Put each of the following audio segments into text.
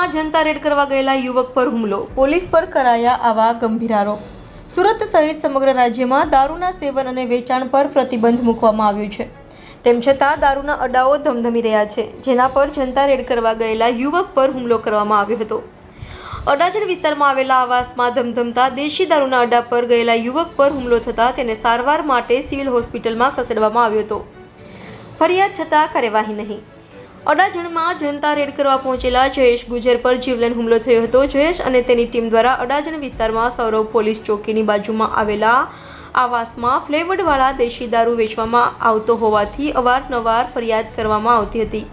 અડાજણમાં જનતા red કરવા ગયેલા યુવક પર હુમલો, પોલીસ પર કરાયા આવા ગંભીર આરોપ। સુરત સહિત સમગ્ર રાજ્યમાં દારૂના સેવન અને વેચાણ પર પ્રતિબંધ મૂકવામાં આવ્યું છે। તેમ છતાં દારૂના અડ્ડાઓ ધમધમી રહ્યા છે, જેના પર જનતા રેડ કરવા ગયેલા યુવક પર હુમલો કરવામાં આવ્યો હતો। અડાજણ વિસ્તારમાં આવેલા આવાસમાં ધમધમતા દેશી દારૂના અડ્ડા પર ગયેલા યુવક પર હુમલો થતાં તેને સારવાર માટે સિવિલ હોસ્પિટલમાં ખસેડવામાં આવ્યો હતો। ફરિયાદ છતાં કાર્યવાહી નહીં। અડાજણમાં જનતા રેડ કરવા પહોંચેલા જયેશ ગુજર પર જીવલેણ હુમલો થયો હતો। જયેશ અને તેની ટીમ દ્વારા અડાજણ વિસ્તારમાં સૌરવ પોલીસ ચોકીની બાજુમાં આવેલા આવાસમાં ફ્લેવર્ડવાળા દેશી દારૂ વેચવામાં આવતો હોવાથી અવારનવાર ફરિયાદ કરવામાં આવતી હતી।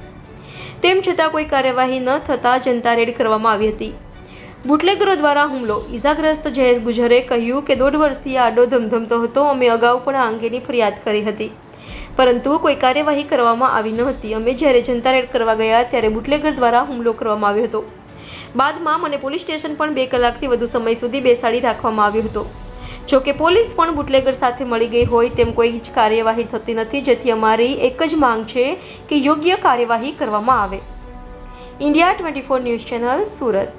તેમ છતાં કોઈ કાર્યવાહી ન થતાં જનતા રેડ કરવામાં આવી હતી। બુટલેગરો દ્વારા હુમલો। ઇજાગ્રસ્ત જયેશ ગુજરે કહ્યું કે 1.5 વર્ષથી આ અડ્ડો ધમધમતો હતો। અમે અગાઉ પણ આ અંગેની ફરિયાદ કરી હતી, પરંતુ કોઈ કાર્યવાહી કરવામાં આવી ન હતી। અમે જ્યારે જનતા રેડ કરવા ગયા ત્યારે બુટલેગર દ્વારા હુમલો કરવામાં આવ્યો હતો। બાદમાં મને પોલીસ સ્ટેશન પણ 2 કલાકથી વધુ સમય સુધી બેસાડી રાખવામાં આવ્યો હતો। જો કે પોલીસ પણ બુટલેગર સાથે મળી ગઈ હોય તેમ કોઈ જ કાર્યવાહી થતી નથી, જેથી અમારી એક જ માંગ છે કે યોગ્ય કાર્યવાહી કરવામાં આવે। India 24 news channel, Surat.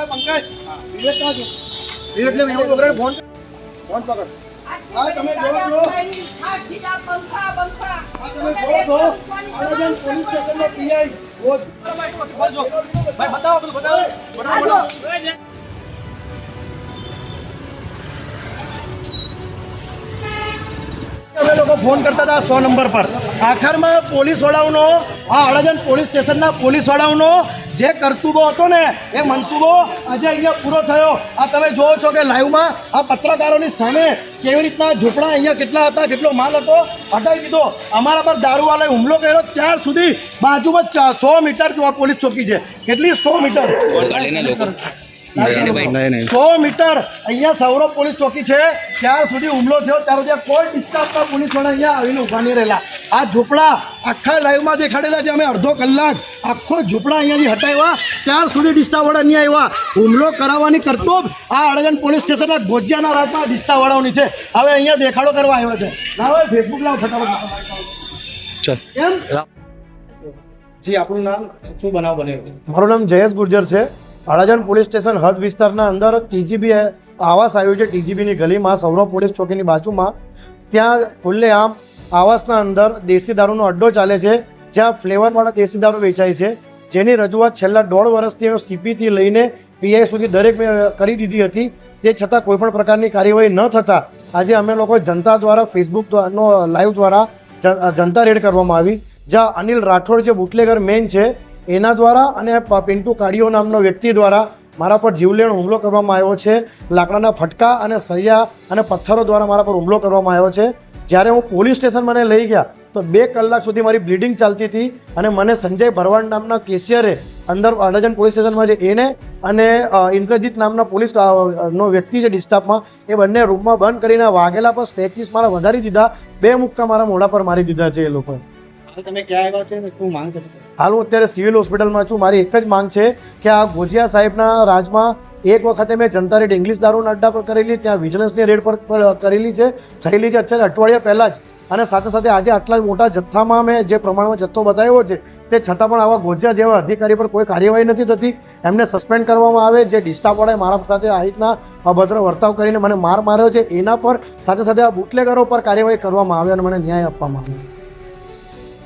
Pankaj Vivek कहाँ है? विवेक ने वीडियो पकड़ फोन पकड़। हाँ तुम्हें जो अडाजन पुलिस स्टेशन में पीआई वो भाई बताओ અમે લોકો ફોન કરતા હતા 100 નંબર પર। આખરમાં પોલીસવાળાઓનો આ અડાજણ પોલીસ સ્ટેશનના પોલીસવાળાઓનો જે કરતૂબો હતો ને એ મનસૂબો આજે અહીંયા પૂરો થયો। આ તમે જોવો છો કે લાઈવમાં આ પત્રકારોની સામે કેવી રીતના ઝૂંપડા અહીંયા કેટલા હતા, કેટલો માલ હતો, હટાવી દીધો। અમારા પર દારૂવાળાએ હુમલો કર્યો ત્યાર સુધી બાજુમાં 100 મીટર પોલીસ ચોકી છે। કેટલી 100 મીટર 100 મીટર અહીંયા સૌરવ પોલીસ ચોકી છે, ત્યાર સુધી હુમલો થયો। ત્યાર સુધી કોઈ ડિસ્ટાફના પોલીસવાળા અહીંયા આવીને ઊભા નહીં રહેલા। આ ઝૂંપડા આખા લાઈવમાં દેખાડેલા છે। અમે અડધો કલાક આખો ઝૂંપડા અહીંયાથી હટાવ્યા, ત્યાર સુધી ડિસ્ટાફવાળા નહીં આવ્યા। હુમલો કરાવવાની કરતૂબ આ અડાજણ પોલીસ સ્ટેશનના ગોજિયાના રાજમાં ડિસ્ટાફવાળાઓની છે। હવે અહીંયા દેખાડો કરવા આવ્યા છે। ના હોય ફેસબુક લાવ ફટાફટ કેમ જી આપણું નામ શું બનાવ બને? મારું નામ જયેશ ગુર્જર છે। અડાજણ પોલીસ સ્ટેશન હદ વિસ્તારના અંદર ટીજીબી આવાસ આવ્યું છે। ટીજીબીની ગલીમાં સૌરવ પોલીસ ચોકીની બાજુમાં ત્યાં ખુલ્લેઆમ આવાસના અંદર દેશી દારૂનો અડ્ડો ચાલે છે, જ્યાં ફ્લેવરવાળા દેશી દારૂ વેચાય છે, જેની રજૂઆત છેલ્લા 1.5 વર્ષથી સીપીથી લઈને પીઆઈ સુધી દરેક મેં કરી દીધી હતી। તે છતાં કોઈપણ પ્રકારની કાર્યવાહી ન થતાં આજે અમે લોકો જનતા દ્વારા ફેસબુકનો લાઈવ દ્વારા જનતા રેડ કરવામાં આવી, જ્યાં અનિલ રાઠોડ જે બુટલેગર મેન છે એના દ્વારા અને પિન્ટુ કાડિયો નામનો વ્યક્તિ દ્વારા મારા પર જીવલેણ હુમલો કરવામાં આવ્યો છે। લાકડાના ફટકા અને સળિયા અને પથ્થરો દ્વારા મારા પર હુમલો કરવામાં આવ્યો છે। જ્યારે હું પોલીસ સ્ટેશન મને લઈ ગયા તો 2 કલાક સુધી મારી બ્લીડિંગ ચાલતી હતી અને મને સંજય ભરવાડ નામના કેશિયરે અંદર અડાજણ પોલીસ સ્ટેશનમાં જે એને અને ઇન્દ્રજીત નામના પોલીસ નો વ્યક્તિ છે ડિસ્ટાફમાં, એ બંને રૂમમાં બંધ કરીને વાગેલા પર સ્ટેચીસ મારા વધારી દીધા। 2 મુક્કા મારા મોઢા પર મારી દીધા છે એ લોકોએ। તમે ક્યાં આવ્યા છે? શું માંગ છે? હાલ હું અત્યારે સિવિલ હોસ્પિટલમાં છું। મારી એક જ માંગ છે કે આ ગોજિયા સાહેબના રાજમાં એક વખતે મેં જનતા રેડ ઇંગ્લિશ દારૂના અડ્ડા પર કરેલી, ત્યાં વિજિલન્સની રેડ પર કરેલી છે, થયેલી છે અત્યારે અઠવાડિયા પહેલાં જ। અને સાથે સાથે આજે આટલા મોટા જથ્થામાં મેં જે પ્રમાણમાં જથ્થો બતાવ્યો છે તે છતાં પણ આવા ગોજિયા જેવા અધિકારી પર કોઈ કાર્યવાહી નથી થતી। એમને સસ્પેન્ડ કરવામાં આવે। જે ડિસ્ટાફવાળાએ મારા સાથે આ રીતના અભદ્ર વર્તાવ કરીને મને માર માર્યો છે એના પર સાથે સાથે આ બુટલેગરો પર કાર્યવાહી કરવામાં આવે અને મને ન્યાય આપવામાં આવે।